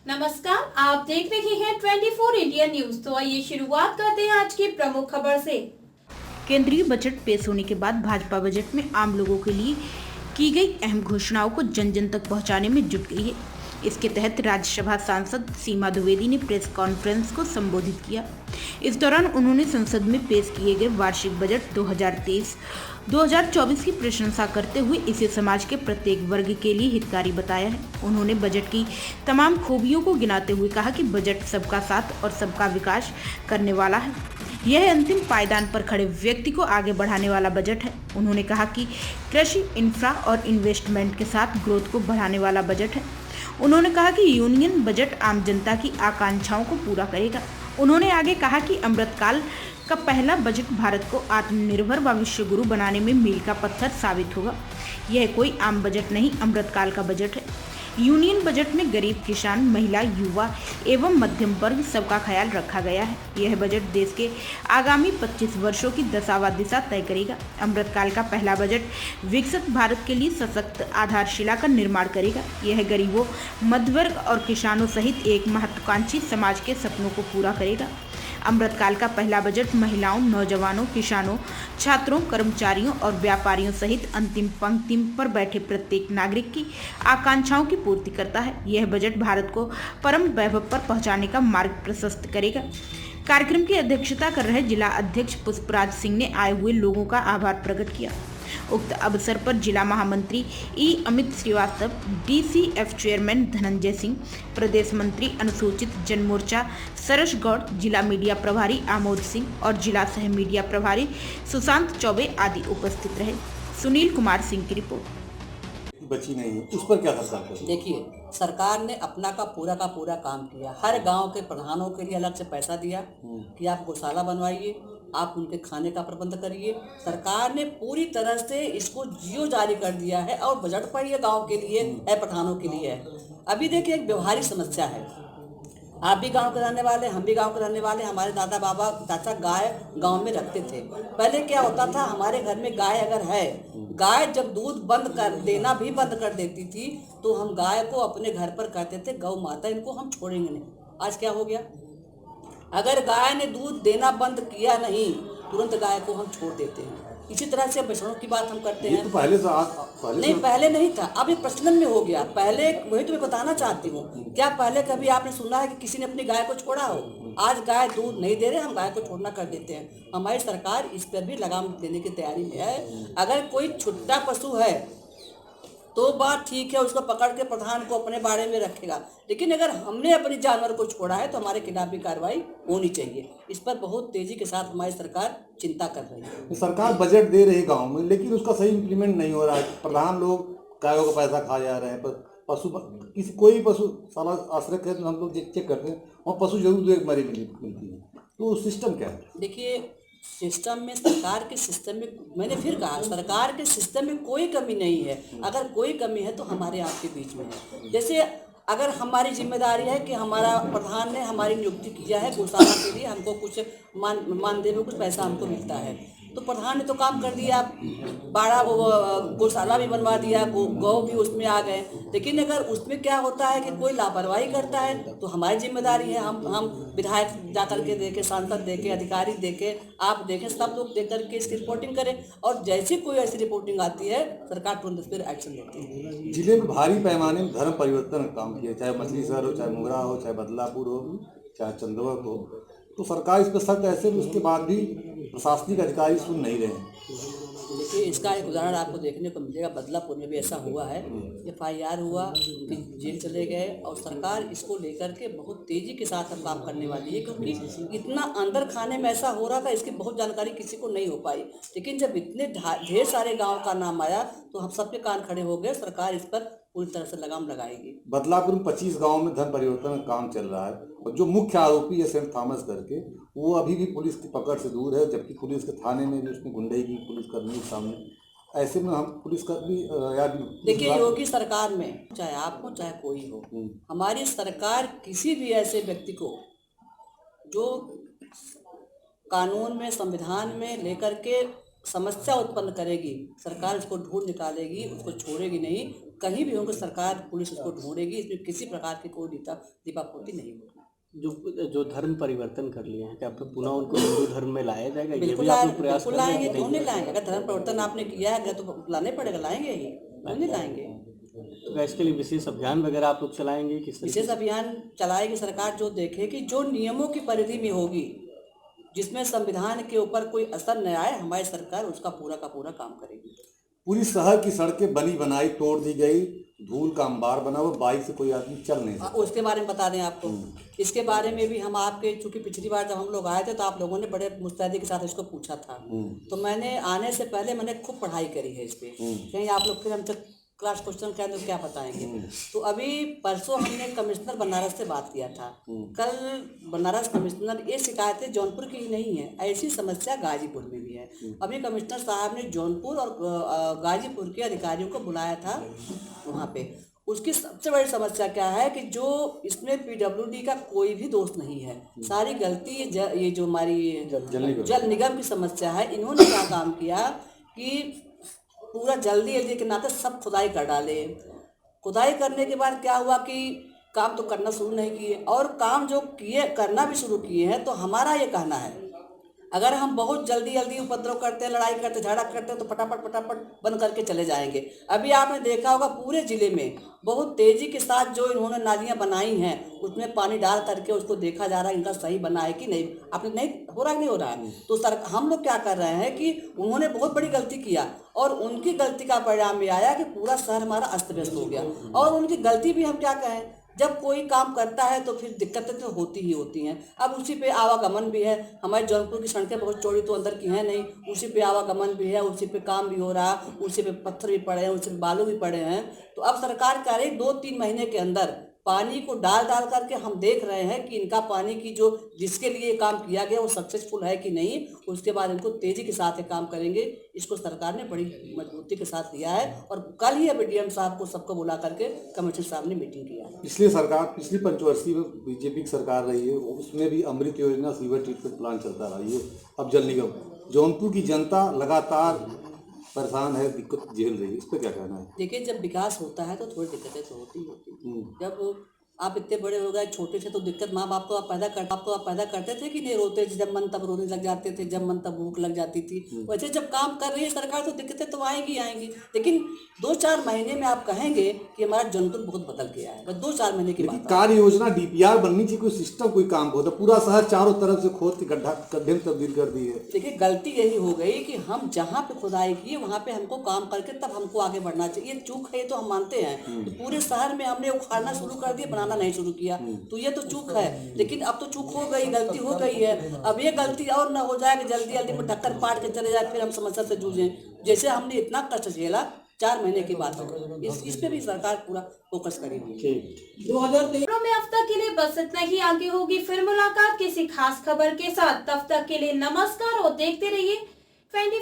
नमस्कार, आप देख रहे हैं 24 इंडिया न्यूज। तो आइए शुरुआत करते हैं आज की प्रमुख खबर से। केंद्रीय बजट पेश होने के बाद भाजपा बजट में आम लोगों के लिए की गई अहम घोषणाओं को जन जन तक पहुंचाने में जुट गई है। इसके तहत राज्यसभा सांसद सीमा द्विवेदी ने प्रेस कॉन्फ्रेंस को संबोधित किया। इस दौरान उन्होंने संसद में पेश किए गए वार्षिक बजट 2023-2024 की प्रशंसा करते हुए इसे समाज के प्रत्येक वर्ग के लिए हितकारी बताया है। उन्होंने बजट की तमाम खूबियों को गिनाते हुए कहा कि बजट सबका साथ और सबका विकास करने वाला है। यह अंतिम पायदान पर खड़े व्यक्ति को आगे बढ़ाने वाला बजट है। उन्होंने कहा कि कृषि, इंफ्रा और इन्वेस्टमेंट के साथ ग्रोथ को बढ़ाने वाला बजट है। उन्होंने कहा कि यूनियन बजट आम जनता की आकांक्षाओं को पूरा करेगा। उन्होंने आगे कहा कि अमृतकाल का पहला बजट भारत को आत्मनिर्भर व विश्व गुरु बनाने में मील का पत्थर साबित होगा। यह कोई आम बजट नहीं, अमृतकाल का बजट है। यूनियन बजट में गरीब, किसान, महिला, युवा एवं मध्यम वर्ग सबका ख्याल रखा गया है। यह बजट देश के आगामी 25 वर्षों की दशा व दिशा तय करेगा। अमृतकाल का पहला बजट विकसित भारत के लिए सशक्त आधारशिला का निर्माण करेगा। यह गरीबों, मध्य वर्ग और किसानों सहित एक महत्वाकांक्षी समाज के सपनों को पूरा करेगा। अमृतकाल का पहला बजट महिलाओं, नौजवानों, किसानों, छात्रों, कर्मचारियों और व्यापारियों सहित अंतिम पंक्ति पर बैठे प्रत्येक नागरिक की आकांक्षाओं की पूर्ति करता है। यह बजट भारत को परम वैभव पर पहुंचाने का मार्ग प्रशस्त करेगा। कार्यक्रम की अध्यक्षता कर रहे जिला अध्यक्ष पुष्पराज सिंह ने आए हुए लोगों का आभार प्रकट किया। उक्त अवसर पर जिला महामंत्री अमित श्रीवास्तव, डीसीएफ चेयरमैन धनंजय सिंह, प्रदेश मंत्री अनुसूचित जनमोर्चा सरस गौड़, जिला मीडिया प्रभारी आमोद सिंह और जिला सह मीडिया प्रभारी सुशांत चौबे आदि उपस्थित रहे। सुनील कुमार सिंह की रिपोर्ट। बची नहीं है, उस पर क्या सरकार कर रही है? देखिए, सरकार ने अपना का पूरा काम किया। हर गांव के प्रधानों के लिए अलग से पैसा दिया कि आप गौशाला बनवाइए, आप उनके खाने का प्रबंध करिए। सरकार ने पूरी तरह से इसको जियो जारी कर दिया है और बजट पर ये गांव के लिए है, प्रधानों के लिए है। अभी देखिए, एक व्यवहारिक समस्या है। आप भी गांव के रहने वाले, हम भी गांव के रहने वाले। हमारे दादा बाबा चाचा गाय गांव में रखते थे। पहले क्या होता था, हमारे घर में गाय अगर है, गाय जब दूध बंद कर देना भी बंद कर देती थी तो हम गाय को अपने घर पर कहते थे गौ माता, इनको हम छोड़ेंगे नहीं। आज क्या हो गया, अगर गाय ने दूध देना बंद किया नहीं, तुरंत गाय को हम छोड़ देते हैं। इसी तरह से बछड़ों की बात हम करते हैं। तो पहले नहीं, पहले नहीं था, अब ये प्रचलन में हो गया। पहले वही तुम्हें बताना चाहती हूँ, क्या पहले कभी आपने सुना है कि किसी ने अपनी गाय को छोड़ा हो? आज गाय दूध नहीं दे रहे, हम गाय को छोड़ना कर देते हैं। हमारी सरकार इस पर भी लगाम देने की तैयारी में है। अगर कोई छुट्टा पशु है तो बात ठीक है, उसको पकड़ के प्रधान को अपने बाड़े में रखेगा, लेकिन अगर हमने अपने जानवर को छोड़ा है तो हमारे खिलाफ भी कार्रवाई होनी चाहिए। इस पर बहुत तेजी के साथ हमारी सरकार चिंता कर रही है। सरकार बजट दे रही है गांव में, लेकिन उसका सही इम्प्लीमेंट नहीं हो रहा है। प्रधान लोग गायों का पैसा खा जा रहे हैं, पर पशु किसी कोई पशु साला आश्रय के हम लोग चेक करते हैं, वहाँ पशु जरूर एक मरी मिलती है। तो सिस्टम क्या है? देखिए, सिस्टम में, सरकार के सिस्टम में, मैंने फिर कहा, सरकार के सिस्टम में कोई कमी नहीं है। अगर कोई कमी है तो हमारे आपके बीच में है। जैसे अगर हमारी जिम्मेदारी है कि हमारा प्रधान ने हमारी नियुक्ति किया है गौशाला के लिए, हमको कुछ मानदेय में कुछ पैसा हमको मिलता है, तो प्रधान ने तो काम कर दिया, बाड़ा गौशाला भी बनवा दिया, गौ भी उसमें आ गए। लेकिन अगर उसमें क्या होता है कि कोई लापरवाही करता है तो हमारी जिम्मेदारी है, हम विधायक जा करके देखें, सांसद देखें, अधिकारी देखें, आप देखें, सब लोग देख करके इसकी रिपोर्टिंग करें, और जैसी कोई ऐसी रिपोर्टिंग आती है सरकार तुरंत इस पर एक्शन लेती है। जिले में भारी पैमाने में धर्म परिवर्तन का काम किया, चाहे मछली शहर हो, चाहे मुंगरा हो, चाहे बदलापुर हो, चाहे चंदवक हो, तो सरकार इस पर सख्त ऐसे उसके बाद भी प्रशासनिक अधिकारी सुन नहीं रहे हैं। देखिए, इसका एक उदाहरण आपको देखने को मिलेगा। बदलापुर में भी ऐसा हुआ है, FIR हुआ, कि जेल चले गए, और सरकार इसको लेकर के बहुत तेजी के साथ अब काम करने वाली है, क्योंकि इतना अंदर खाने में ऐसा हो रहा था, इसकी बहुत जानकारी किसी को नहीं हो पाई। लेकिन जब इतने ढेर सारे गाँव का नाम आया तो हम सबके कान खड़े हो गए। सरकार इस पर पूरी तरह से लगाम लगाएगी। बदलापुर में 25 गांव में धन परिवर्तन का काम चल रहा है, और जो मुख्य आरोपी है सेंट थॉमस करके, वो अभी भी पुलिस की पकड़ से दूर है, जबकि पुलिस के थाने में भी उसने गुंडई की पुलिस कर्मी के सामने। ऐसे में हम पुलिस कर्मी याद। देखिए, योगी सरकार में चाहे आप हो चाहे कोई हो, हमारी सरकार किसी भी ऐसे व्यक्ति को जो कानून में, संविधान में लेकर के समस्या उत्पन्न करेगी, सरकार उसको ढूंढ निकालेगी, उसको छोड़ेगी नहीं। कहीं भी होंगे सरकार पुलिस उसको ढूंढेगी। इसमें किसी प्रकार की कोई दीपापोती नहीं होगी। जो धर्म परिवर्तन कर लिए हैं, क्या फिर पुनः उनको हिंदू धर्म में लाया जाएगा? ये भी बिल्कुल आप लोग प्रयास बिल्कुल कर रहे लाएंगे, हैं? क्यों नहीं लाएंगे? अगर धर्म परिवर्तन आपने किया है तो लाने पड़ेगा, लाएंगे ही, क्यों नहीं लाएंगे? तो इसके लिए विशेष अभियान वगैरह आप लोग चलाएंगे? किस तरीके विशेष अभियान चलाएगी सरकार, जो देखेगी जो नियमों की परिधि में होगी, जिसमें संविधान के ऊपर कोई असर न आए, हमारी सरकार उसका पूरा का पूरा काम करेगी। पूरी शहर की सड़कें बनी बनाई तोड़ दी गई, धूल का अंबार बना हुआ, बाइक से कोई आदमी चल नहीं सकता। उसके बारे में बता दें आपको, इसके बारे में भी हम आपके, चूंकि पिछली बार जब हम लोग आए थे तो आप लोगों ने बड़े मुस्तैदी के साथ इसको पूछा था, तो मैंने आने से पहले मैंने खूब पढ़ाई करी है इस पे। कहीं आप लोग फिर हमसे क्लास क्वेश्चन करें तो क्या बताएंगे। तो अभी परसों हमने कमिश्नर बनारस से बात किया था। कल बनारस कमिश्नर, ये शिकायतें जौनपुर की ही नहीं है, ऐसी समस्या गाजीपुर में भी है। अभी कमिश्नर साहब ने जौनपुर और गाजीपुर के अधिकारियों को बुलाया था वहाँ पे। उसकी सबसे बड़ी समस्या क्या है कि जो इसमें पीडब्ल्यूडी का कोई भी दोष नहीं है, सारी गलती ये जो हमारी जल निगम की समस्या है। इन्होंने क्या काम किया कि पूरा जल्दी के नाते सब खुदाई कर डाले। खुदाई करने के बाद क्या हुआ कि काम तो करना शुरू नहीं किए, और काम जो किए करना भी शुरू किए हैं। तो हमारा ये कहना है, अगर हम बहुत जल्दी उपद्रव करते हैं, लड़ाई करते, झगड़ा करते हैं, तो फटाफट बंद करके चले जाएंगे। अभी आपने देखा होगा पूरे जिले में बहुत तेजी के साथ जो इन्होंने नालियां बनाई हैं, उसमें पानी डाल करके उसको देखा जा रहा है इनका सही बना है कि नहीं। आपने नहीं हो रहा है, नहीं हो रहा है। तो सर हम लोग क्या कर रहे हैं कि उन्होंने बहुत बड़ी गलती किया, और उनकी गलती का परिणाम ये आया कि पूरा शहर हमारा अस्त व्यस्त हो गया। और उनकी गलती भी हम क्या कहें, जब कोई काम करता है तो फिर दिक्कतें तो होती ही होती हैं। अब उसी पे आवागमन भी है, हमारे जौनपुर की सड़कें बहुत चौड़ी तो अंदर की हैं नहीं, उसी पे आवागमन भी है, उसी पे काम भी हो रहा, उसी पे पत्थर भी पड़े हैं, उसी पे बालू भी पड़े हैं। तो अब सरकार कह रही 2-3 महीने के अंदर पानी को डाल करके हम देख रहे हैं कि इनका पानी की जो जिसके लिए काम किया गया वो सक्सेसफुल है कि नहीं। उसके बाद इनको तेजी के साथ काम करेंगे। इसको सरकार ने बड़ी मजबूती के साथ लिया है, और कल ही डीएम साहब को सबको बुला करके कमिश्नर साहब ने मीटिंग किया है। पिछली सरकार, पिछली पंचवर्षीय में बीजेपी की सरकार रही है, उसमें भी अमृत योजना, सीवर ट्रीटमेंट प्लांट चलता रहा है। अब जल निगम, जौनपुर की जनता लगातार परेशान है, दिक्कत झेल रही है, इस पर क्या कहना है? देखिए, जब विकास होता है तो थोड़ी दिक्कतें तो होती जब आप इतने बड़े हो गए, छोटे थे तो दिक्कत माँ बाप को आप पैदा करते थे कि नहीं? रोते थे जब मन तब रोने लग जाते थे, जब मन तब भूख लग जाती थी। वैसे जब काम कर रही है सरकार तो दिक्कतें तो आएंगी। लेकिन 2-4 महीने में आप कहेंगे कि हमारा जौनपुर बहुत बदल गया है, बस 2-4 महीने की बात। कार्य योजना डीपीआर बननी चाहिए, कोई सिस्टम, कोई काम होता। पूरा शहर चारों तरफ से खोद के गड्ढे में तब्दील कर दी है। देखिए, गलती यही हो गई कि हम जहाँ पे खुदाई की वहाँ पे हमको काम करके तब हमको आगे बढ़ना चाहिए। ये चूक है, ये तो हम मानते हैं। तो पूरे शहर में हमने उखाड़ना शुरू कर दिया, बनाना नहीं शुरू किया, तो ये तो चूक है। लेकिन अब तो चूक हो गई, गलती हो गई है। अब ये गलती और न हो जाए कि जल्दी में ढक्कन पाट के चले जाए, फिर हम समस्या से जूझें। जैसे हमने इतना कष्ट झेला, 4 महीने की बात है, इस पे भी सरकार पूरा फोकस करेगी। 2023 में अब तक के लिए बस इतना ही। आगे होगी फिर मुलाकात किसी खास खबर के साथ। तब तक के लिए नमस्कार और देखते रहिए 24।